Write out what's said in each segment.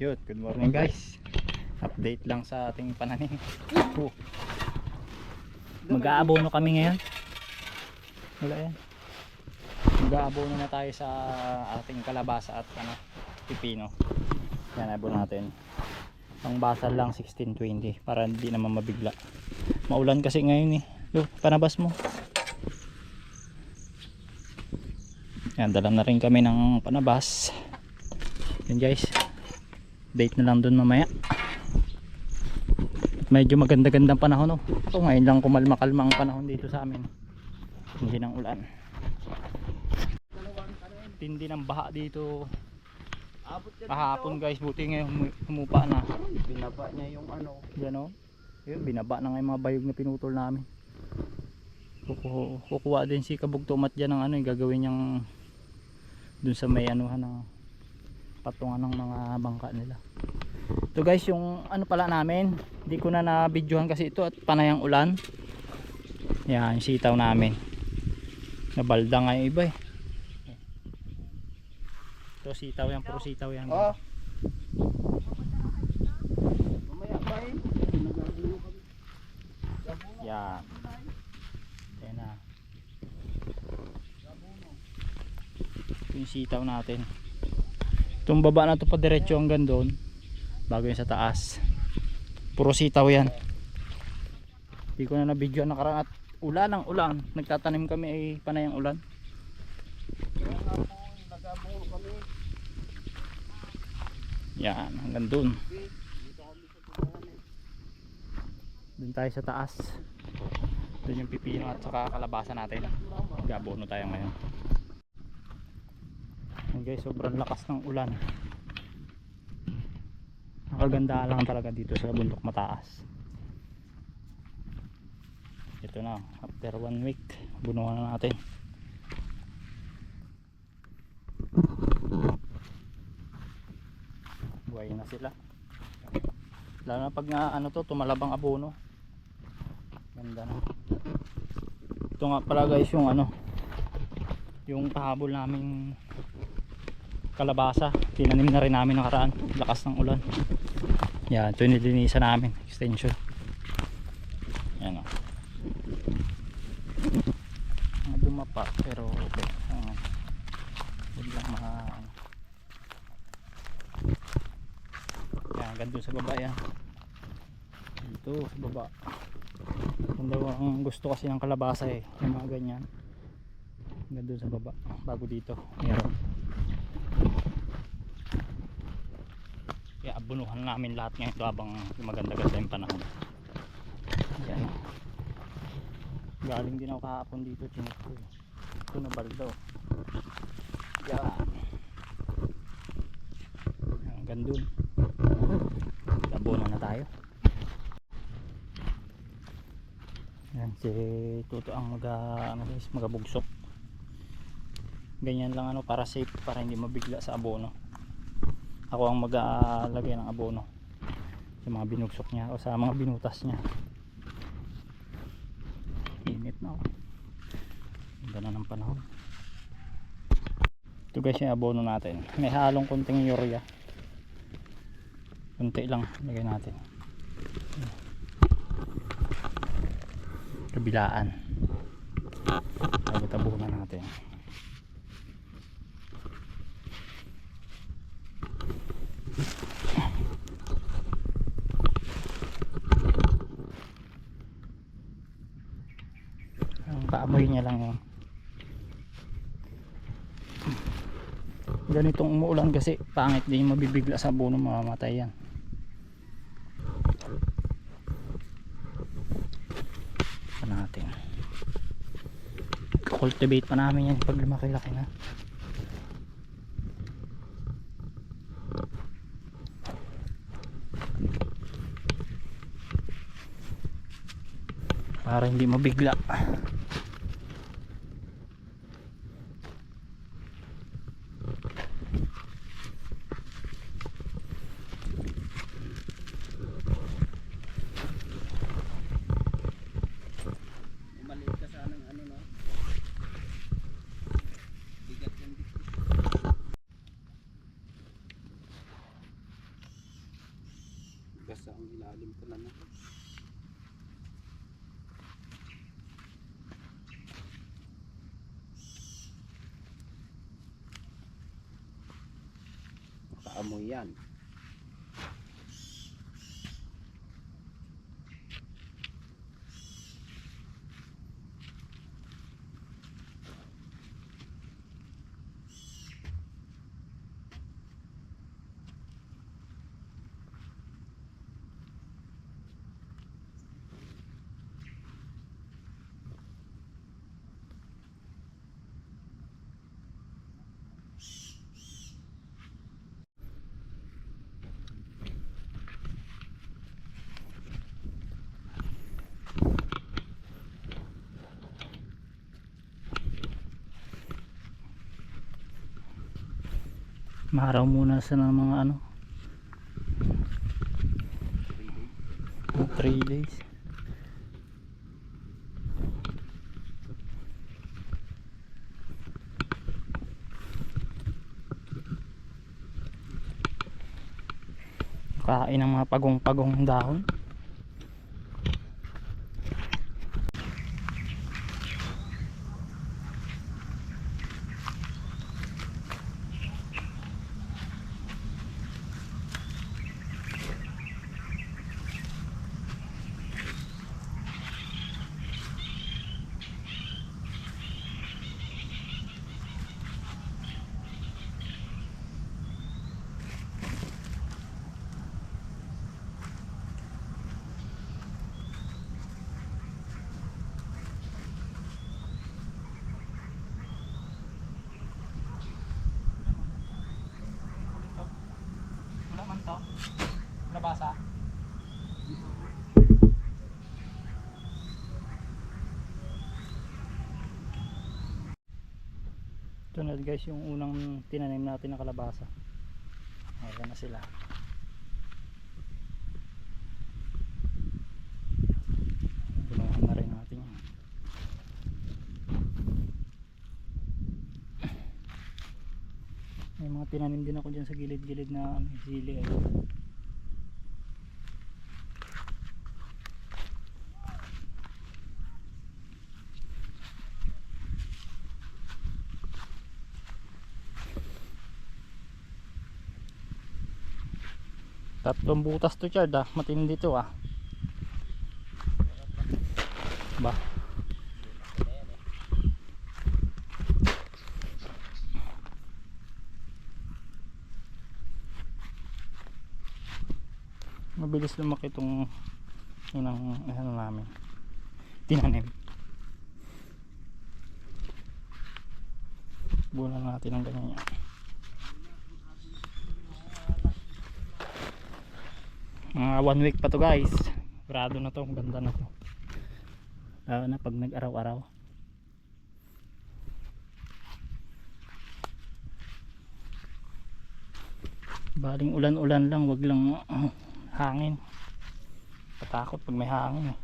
Yun, good morning guys. Update lang sa ating pananim. Mag-aabono kami ngayon. Wala yan. Mag-aabono na tayo sa ating kalabasa at pipino. Yan, abono natin. Ang basal lang 16-20 para hindi naman mabigla. Maulan kasi ngayon eh. Yo, panabas mo. Yan, dala na rin kami ng panabas. Yan guys. Date na lang dun mamaya. Medyo maganda-gandang panahon, no? Ako ngayon lang kumalma-kalma ang panahon dito sa amin. Hindi ng ulan. Tindi ng baha dito. Kahapon guys, buti ngayon humupa na. Binaba niya yung ano. Yan o. Yun, binaba na nga yung mga bayog na pinutol namin. Kukuha din si Kabugtumat dyan ng ano, yung gagawin niyang dun sa may anuhan ng patungan ng mga bangka nila. Ito guys, yung ano pala namin, hindi ko na na-videohan kasi ito at panay ang ulan. Yan, yung sitaw namin. Nabalda nga yung iba eh. Ito sitaw yan, puro sitaw yan. Oh. Mamaya pa eh. Yan. Yan na. Ito yung sitaw natin. Itong baba na ito pa diretso hanggang doon. Bago yun sa taas. Puro sitaw yan. Hindi ko na na-video nakaraan at ulan ang ulan. Nagtatanim kami ay panay ang ulan. Yan, hanggang doon. Doon tayo sa taas. Doon yung pipino at saka kalabasa natin. Mag-abono tayo ngayon. Yan guys, sobrang lakas ng ulan. Nakaganda lang talaga dito sa bundok mataas. Ito na, after 1 week bunuhan na natin. Buhay na sila. Lalo na pag na ano to, tumalabang abono. Ganda na. Ito nga pala guys yung ano, yung pahabol naming kalabasa, tinanim na rin namin nakaraan. Lakas ng ulan. Yan, ito nilinisan namin, extension. Yan o. Dumapa pero okay. Huwag lang yan, ganda sa baba yan. Dito sa baba. Ang gusto kasi ng kalabasa eh, yung mga ganyan. Ganda sa baba, bago dito meron. Kaya abunuhan namin lahat ngayon ito habang maganda-ganda yung panahon. Yan. Galing din ako kahapon dito, chinik ko. Ito na baldaw. Yan. Hanggang dun. Abunan na tayo. Yan, si Tuto ang magabugsok. Ganyan lang ano, para safe, para hindi mabigla sa abono. Ako ang mag-aalagay ng abono sa mga binugsok niya o sa mga binutas niya. Init na oh. Ganda ng panahon. Ito guys yung abono natin. May halong konting urea. Kunti lang lagay natin. Kabilaan. Tabunan natin. Paamoy niya lang yun. Ganitong umuulan kasi pangit din mabibigla sa abono, mamamatay yan. Ito natin. Cultivate pa namin yan pag lumaki-laki na. Para hindi mabigla. Matigas ang ilalim pala na. Nakaamoy yan. Maraw muna sa ng mga ano 3 days. Kain ng mga pagong-pagong dahon. Wala man to. Nabasa. Ito na guys yung unang tinanim natin na kalabasa. Ayan na sila. Punuhan na rin natin yan. May mga tinanim din ako dyan sa gilid-gilid na sili eh. Tatlong butas to Chard ah, matindi to ah. Ba? Mabilis lumaki itong inang ano namin tinanim. Bulan natin ng ganyan yan. Mga 1 week pa to guys. Sigurado na to, ganda na to. Lalo na pag nag-araw-araw. Baling ulan-ulan lang, wag lang hangin. Patakot pag may hangin eh.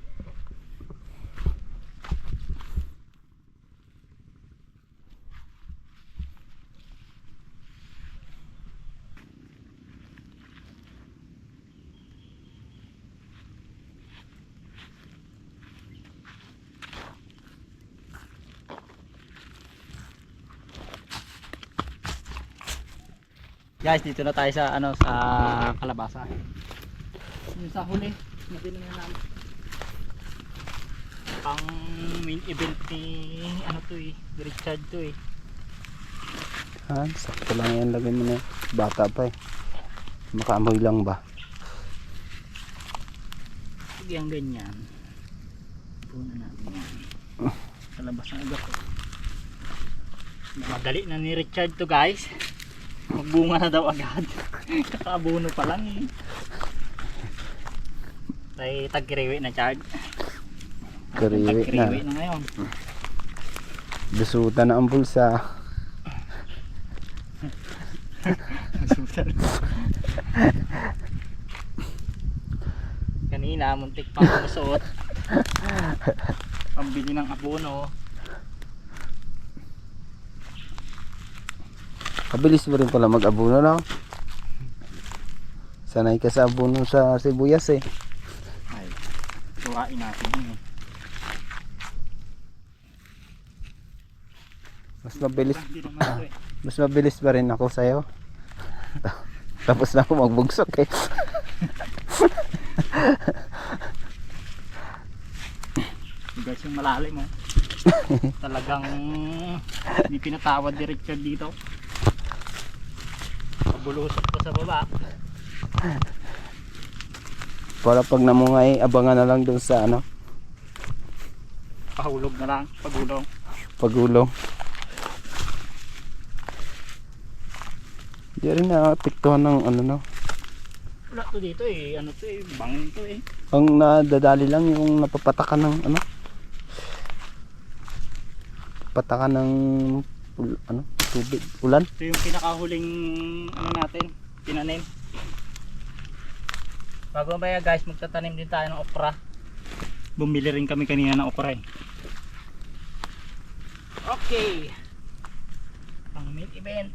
Guys, dito na tayo sa ano sa kalabasa. Yung sa huli, nabili na namin. Pang main event ni ano to eh, Richard to eh. Sakto lang yan, lagay mo na. Bata pa eh. Makaamoy lang ba? Sige ang ganyan. Puno natin yan. Kalabas na agad to. Madali na ni Richard to guys. Magbunga na daw agad. Kakaabuno pa lang eh. Tay tagkiriwi na Chard. Kiriwi na ngayon. Dusutan na ang bulsa. Kanina muntik pang musuot. Pambili ng abono. Kabilis mo rin pala mag-abono na. Sanay ka sa abono sa sibuyas eh. Ay, tuwain natin yun eh. Mas mabilis, Hindi naman ito eh. mas mabilis pa rin ako sa'yo. Tapos na ako magbugsok eh. Guys, yung malalim mo. Talagang hindi pinatawad ni Richard dito. Pabulusok pa sa baba. Para pag namungay, abangan na lang doon sa ano, Pahulog na lang, pagulong. pagulong. Di rin naapektuhan ng ano no. Wala to dito eh, ano to eh, bangin to eh. Ang nadadali lang yung napapatakan ng ano. Patakan ng ano, tubig, ulan. Ito yung pinakahuling ano natin, tinanim. Bago ba guys, magtatanim din tayo ng okra. Bumili rin kami kanina ng okra eh. Okay. Ang main event.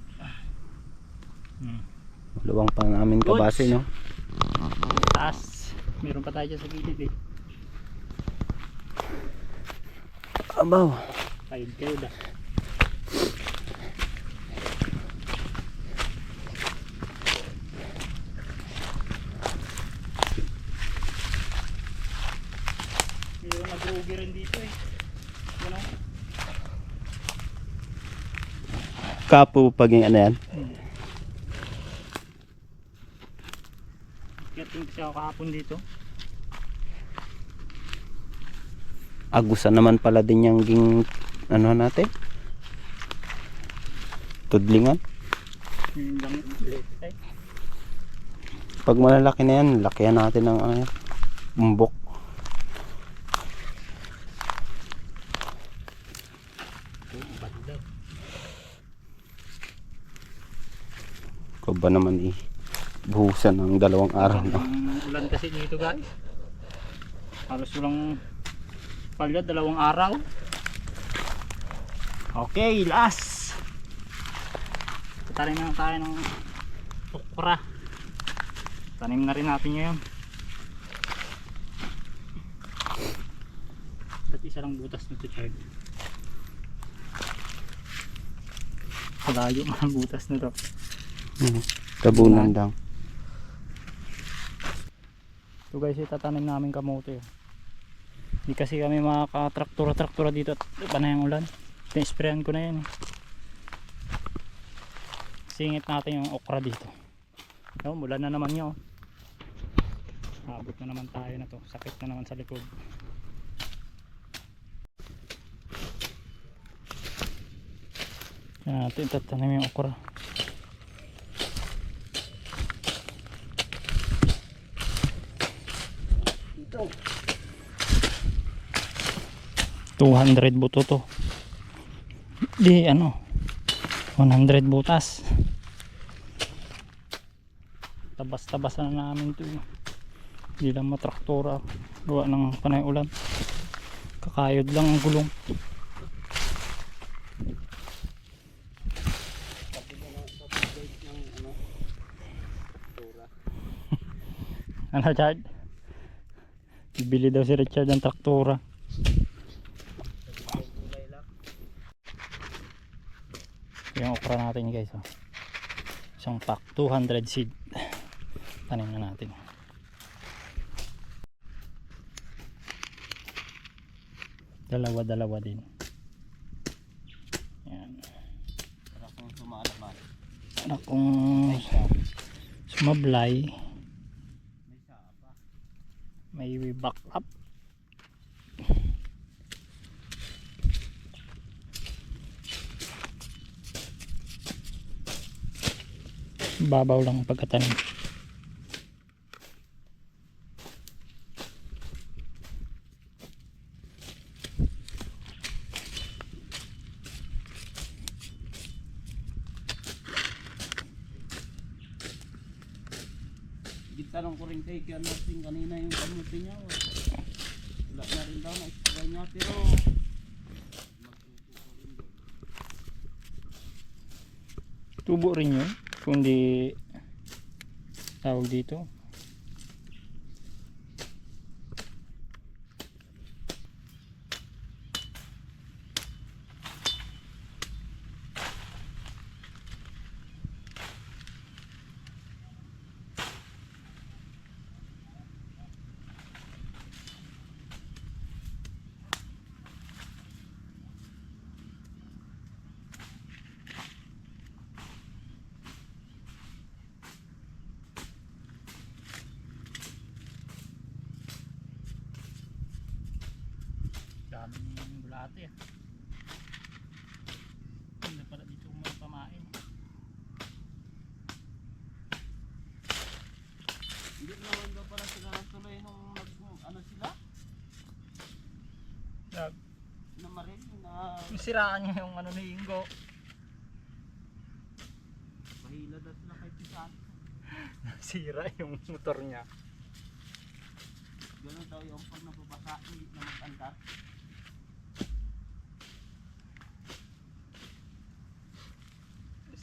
Luwang pa namin kabase no. Taas, meron pa tayo dyan sa gilid eh. Abaw. Kayod kayo dah. Meron nag-rugi rin dito eh. Ano? Kapo pag yung ano yan. Kating kasi ako kahapon dito. Agusan naman pala din yung ging ano natin. Tudlingan. Yung lang ulit eh. Pag malalaki na yan, lakihan natin ng ano, bumbok. Banda. Ko ba naman buhusan ng 2 araw no? Ang ulan kasi dito guys. Halos walang palya, 2 araw. Okay, last. Tanim na tayo ng okra. Tanim na rin natin ngayon. Ba't isa lang butas nito, Chad? Malayo nga ang butas nito. Tabunan lang. Ito guys, itatanim namin kamote. Hindi kasi kami makaka-traktura dito at panay ang ulan. Tin-sprayan ko na yan eh. Singit natin yung okra dito. Oh, ulan na naman yun. Abot na naman tayo na to. Sakit na naman sa likod. Yan natin itatanim yung okra. Ito. 200 buto to. Di ano, 100 butas. Tabas-tabasan na namin ito. Hindi lang matraktura. Gawa ng panay ulan. Kakayod lang ang gulong. Ano, Richard? Bibili daw si Richard ng traktura. Yung okra natin guys, oh. Isang pack 200 seed. Tanim na natin. Dalawa din. Yan. Para kung sumablay, may back up. Babaw lang pagkatanim. Tanong ko rin kay Martin kanina yung kamuti niya. Wala na rin daw na-spray niya pero Tubo rin yun. Kundi tawag dito. Daming bulate ah. Hindi pala dito pamain. Hindi naman daw para sila natuloy nung ano sila? Na maril na Siraan niya yung ano ni Ingo. mahila daw sila kay Pisan. Sira yung motor niya. Ganun daw yung pag nababasa hindi na mag-andar.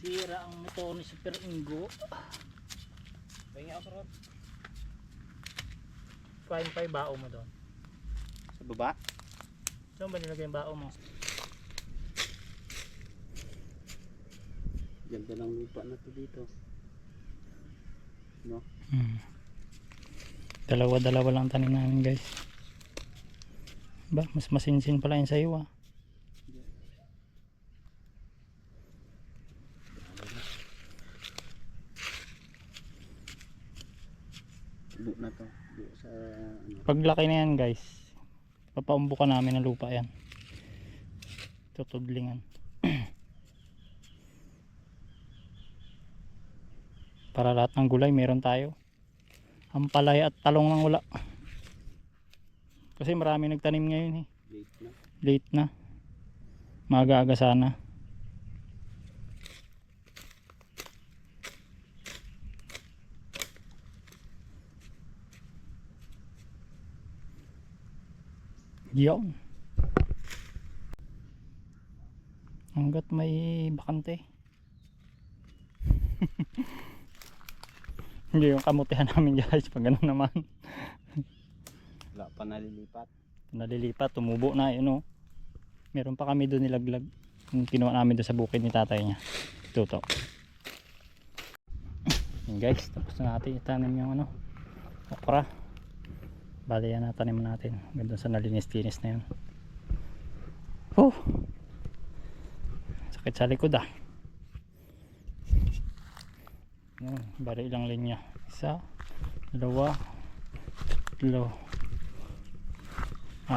Sira ang motor ni Super Ingo. Pahinga ako ron. Kuhain pa yung bao mo doon. Sa baba? Saan ba nilagay yung bao mo? Ganda ng lupa na to dito. No? Dalawa-dalawa lang tanim namin guys. Ba, mas masinsin pala yung sayo ah. Bu na to. Bu sa ano. Paglaki na yan guys, papaumbukan namin ng lupa yan. Tutudlingan. Para lahat ng gulay meron tayo. Ampalaya at talong lang wala. Kasi marami nagtanim ngayon eh. Late na. Late na. Maaga-aga sana. Yun. Hanggat may bakante. Hindi yung kamutihan namin guys pag ganun naman. Wala pa nalilipat. Nalilipat, tumubo na yun oh. Meron pa kami doon nilaglag. Yung kinuha namin doon sa bukid ni tatay niya. Ito. Yun guys, tapos na natin itanim yung ano, okra. Bali yan natanim natin. Ganda sa nalinis-tinis na yun. Oh! Sakit sa likod ah. Yan, bali ilang linya. 1, 2, 3, 4,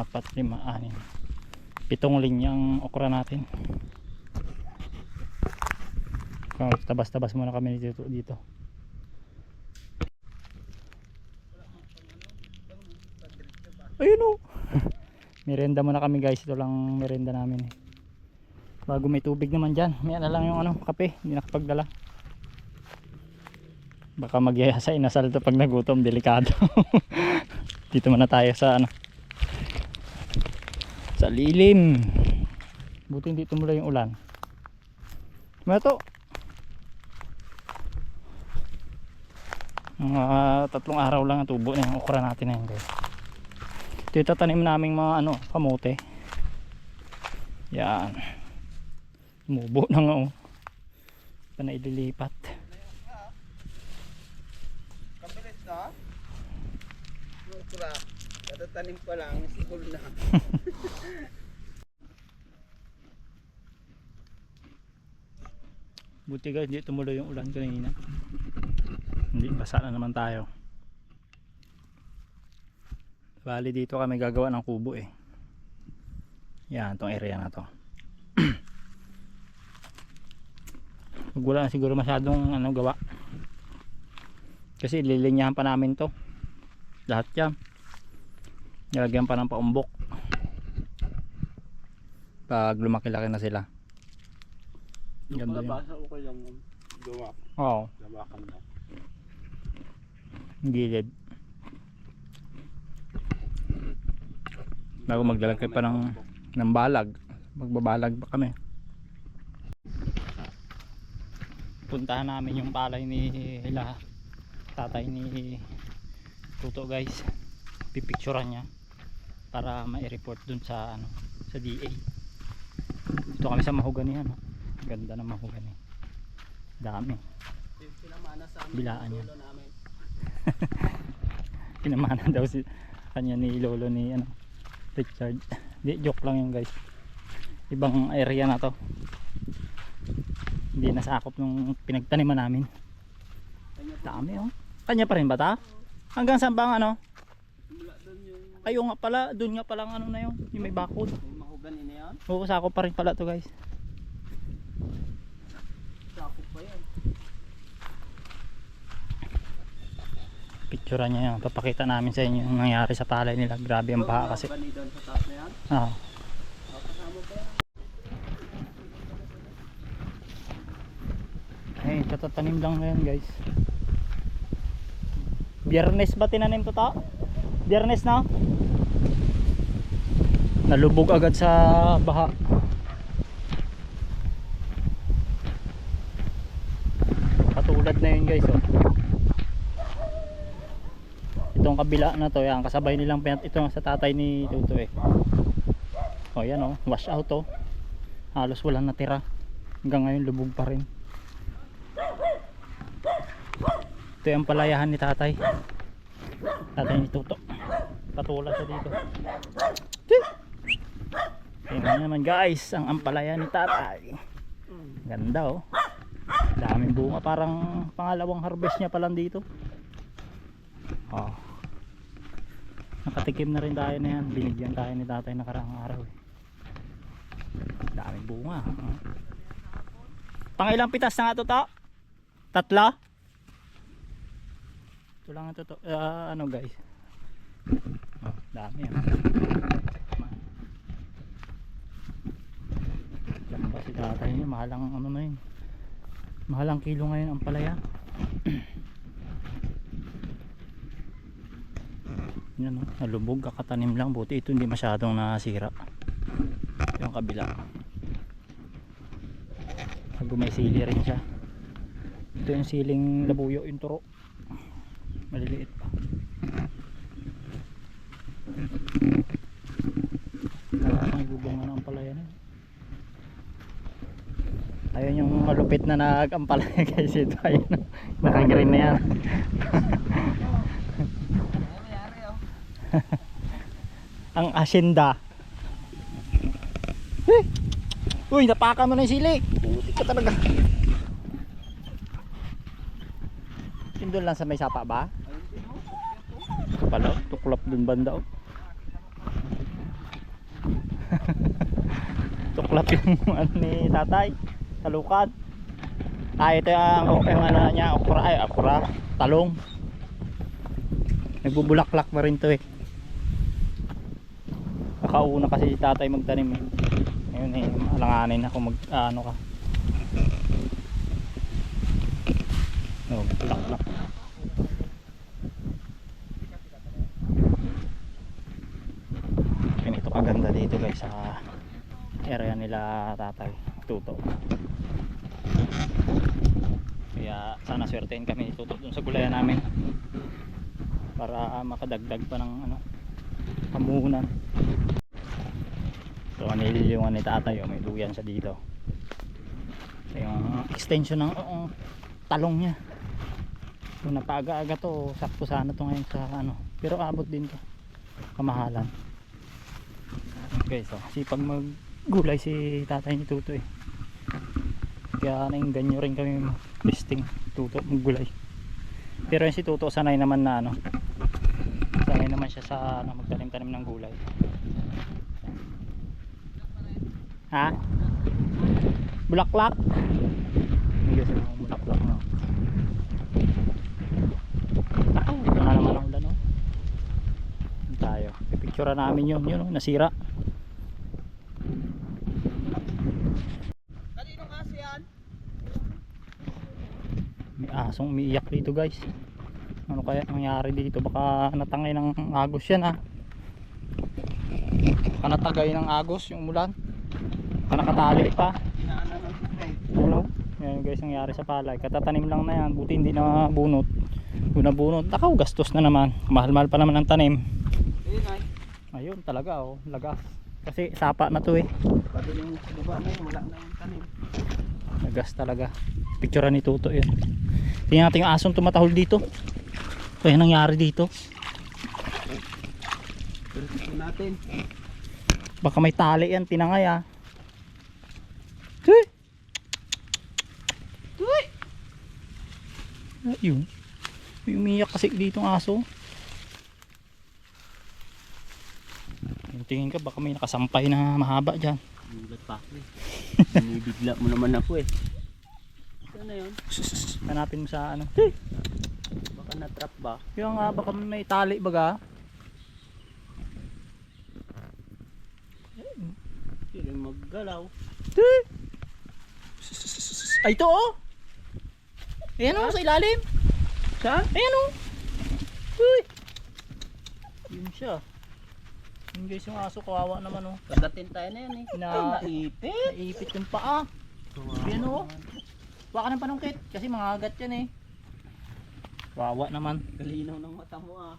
5, 6, 7 linyang okra natin. Tabas-tabas muna kami dito. Ayun o. Merenda muna kami guys. Ito lang merenda namin eh. Bago may tubig naman dyan. May na lang yung ano, kape. Hindi nakapagdala. Baka magyaya sa inasal to pag nagutom. Delikado. Dito muna tayo sa ano, sa lilim. Buti hindi tumuloy yung ulan. Ano to? Mga 3 araw lang ang tubo na yung okra natin na yun guys. Ito tanim naming mga ano, kamote. Yan. Tumubo na nga oh. Pa na ililipat. Kabilis na? Okra. Katatanim pa lang, sigol na. Buti guys, hindi tumuloy yung ulan kanina. Hindi, basa na naman tayo. Bali dito kami gagawa ng kubo eh. Yan, tong area na to. Wag wala na siguro masyadong ano, gawa. Kasi lilinyahan pa namin to. Lahat yan. Nilagyan pa ng paumbok. Pag lumaki-laki na sila. Yung Ganda yun. palabasa ko kayang gawa. Oo, Gawakan na. gilid. Bago maglalagay pa ng balag. Magbabalag pa kami. Puntahan namin yung palay ni Hila. tatay ni Tuto guys. Pipicturean niya para ma-report dun sa ano, sa DA. Dito kami sa mahuganihan, no? Ganda ng mahugani. Dami. Pinamana sa amin Bilaan yung niya. lolo namin. Pinamana daw si kanya ni lolo ni ano, Richard. Di, joke lang yun guys. Ibang area na to. Hindi nasakop nung pinagtaniman namin. Kanya po. Dami oh. Kanya pa rin ba ta? Hanggang saan bang ano? Mula doon yung Ayo nga pala, doon nga palang ano na yun, yung may bakod. may mahogany na yan. Oo, sakop pa rin pala to guys. Sakop pa yan. Picture niya yan. Papakita namin sa inyo yung nangyari sa palay nila. Grabe ang baha kasi. Mahogany doon sa taas na yan. Ah. Kasama pa yan. Ay, tatatanim lang ngayon guys. Biyernes ba tinanim to ta? Biyernes na? Nalubog agad sa baha. Katulad na yun guys oh. Itong kabila na to, yan kasabay nilang pinat ito sa tatay ni Tuto eh. Oh yan oh, wash out oh. Halos walang natira. Hanggang ngayon lubog pa rin. Ito yung palayahan ni tatay. Tatay ni Tuto. Patulad siya dito. Tingnan naman guys, ang ampalaya ni tatay. Ganda oh. Daming bunga, parang pangalawang harvest niya pa lang dito. Oh. Nakatikim na rin tayo na yan. Binigyan tayo ni tatay nakaraang araw eh. Daming bunga. Pangilang pitas na nga to ta? Tatla? Ito lang ito to. Ano guys? Oh, dami ah. Diyan ba si tatay niya? Mahalang ano na yun. Mahalang kilo ngayon ang palaya. Yan oh, nalubog, kakatanim lang. Buti ito hindi masyadong nasira. Yung kabila. May sili rin siya. Ito yung siling labuyo, yung turo. Maliliit pa. Ang bubungan ng ampalaya na. Ayun yung malupit na nag-ampalaya guys. Ito ayun. Nakagreen na yan. Ang asyenda. Uy, napakan mo na yung sili. Putik ka talaga. Doon lang sa may sapa ba? Ito pala, tuklap dun banda oh. Tuklap yung ano ni tatay. Talukad. Ito yung ano niya, okra, talong. Nagbubulaklak na rin to eh. Nakauna kasi si tatay magtanim eh. Ngayon eh, alanganin ako mag ano ka. Oh, bulaklak. Ganito kaganda dito guys sa area nila tatay Tuto. Kaya sana swertein kami ni Tuto dun sa gulayan namin para makadagdag pa ng ano, pamuhunan. So nililiwangan ni tatay oh, may duyan siya dito. So, yung extension ng talong niya. Kung napaaga-aga to, sakto sana to ngayon sa ano, pero abot din to, kamahalan. Okay, so sipag maggulay si tatay ni Tuto eh. Kaya nainggan nyo rin kami listing Tuto maggulay. Pero yung si Tuto sanay naman na ano, sanay naman siya sa ano, magtanim-tanim ng gulay. Ha? Bulaklak? Hindi kasi mga bulaklak no. Ako, ito na naman ang ulan oh. Tayo, pipicture namin yun oh, nasira. Kaninong aso yan? May asong umiiyak dito guys. Ano kaya nangyari dito? Baka natangay ng agos yan ha. Baka natagay ng agos yung ulan. Baka nakatali pa. Inaano ng spray. Ano? Yan guys nangyari sa palay. Katatanim lang na yan. Buti hindi na bunot. Kung nabunot, nakaw gastos na naman. Mahal-mahal pa naman ang tanim. Ayun ay. Ayun talaga oh, lagas. Kasi sapa na to eh. Pwede yung sa baba na yun, wala na yung tanim. Lagas talaga. Picturean ni Tuto yun. Tingnan natin yung asong tumatahol dito. Ito yung nangyari dito. Pwede natin. Baka may tali yan, tinangay ah. Tuy! Tuy! Ayun. May umiyak kasi dito ang aso. Tingin ka baka may nakasampay na mahaba dyan. Gulat pa ako eh. Binibigla mo naman ako eh. Saan na yun? Hanapin mo sa ano. Tuy! Baka na-trap ba? Yung nga baka may tali baga. Hindi maggalaw. Tuy! Ay ito oh! Ayan oh sa ilalim. Saan? Ayan oh! Uy! Yun siya. Yun guys yung aso, kawawa naman oh. Kagatin tayo na yan eh. Naipit. Naipit yung paa. Ayan oh. Waka ng panungkit kasi mga agat yan eh. Kawawa naman. Galinaw ng mata mo ah.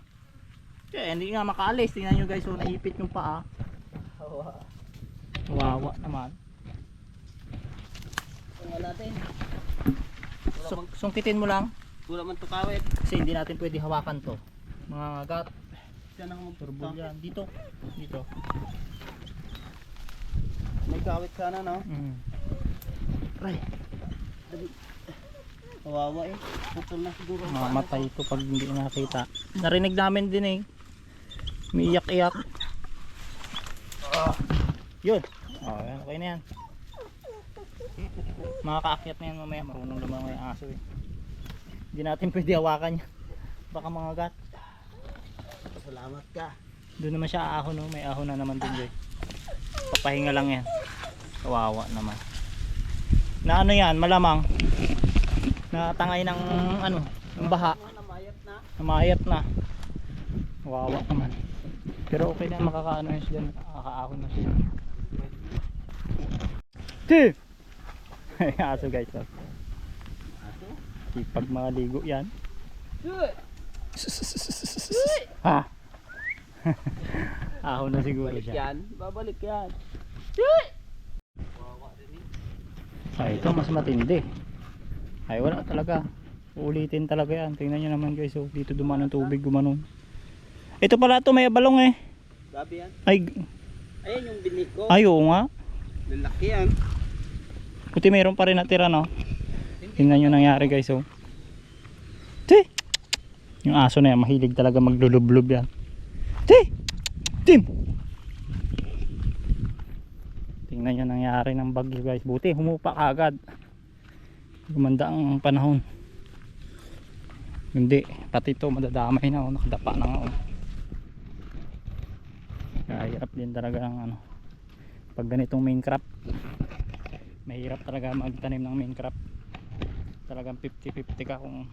Kaya hindi nga makaalis. Tingnan nyo guys oh, naipit yung paa. Kawawa naman. Tunga natin. Sungkitin mo lang Wala man tukawit. kasi hindi natin pwede hawakan to. Mga agat. Yan ang Turbol magturbol. yan. Dito. Dito. May kawit sana no? Ay. Kawawa eh. Putol na siguro. Mamatay ito pag hindi nakita. Narinig namin din eh. May iyak-iyak. Yun. Oh, yan. Okay na yan. Makakaakyat na yan mamaya. Marunong naman yung aso eh. Hindi natin pwede hawakan yan. Baka mga gat. Salamat ka. Doon naman siya aahon no. May ahon na naman din guys. Papahinga lang yan. Kawawa naman. Na ano yan, malamang. Natangay ng ano, ng baha. Namayat na. Namayat na. Kawawa naman. Pero okay na makakaano yun sila. Nakakaahon na sila. Tee! Aso guys. Oh. Aso? Pag maligo yan. Uy! Ha? Ahon na siguro Balik siya. yan. Babalik yan. Kawawa rin eh. Ay, ito mas matindi. Ay, wala talaga. Uulitin talaga yan. Tingnan nyo naman guys. Oh, dito dumaan ng tubig, gumanon. Ito pala ito, may balong eh. Gabi yan. Ay, Ayan yung binig ko. ay oo nga. Lalaki yan. Buti mayroon pa rin natira no. Tingnan nyo nangyari guys. Oh. Ti! Yung aso na yan, mahilig talaga maglulublob yan. Ti! Tim! Tingnan nyo nangyari ng bagyo guys. Buti humupa agad. Gumanda ang panahon. Hindi, pati ito madadamay na oh. Nakadapa na nga oh. Kaya hirap din talaga ng ano. Pag ganitong main crop, mahirap talaga magtanim ng main crop. Talagang 50-50 ka kung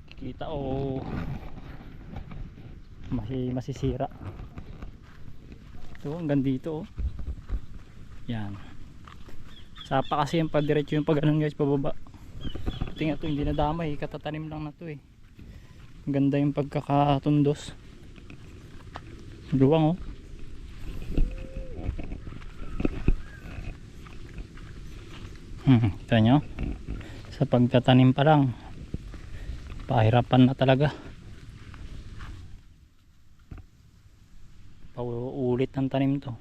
kikita o masisira. Ito hanggang dito oh. Yan. Sapa kasi yung padiretso yung pag ganun guys, pababa. Tingnan ito, hindi nadamay, katatanim lang na to eh. Ang ganda yung pagkakatundos. Luwang oh. Ito nyo, sa pagtatanim pa lang pahirapan na talaga. Paulit ng tanim to.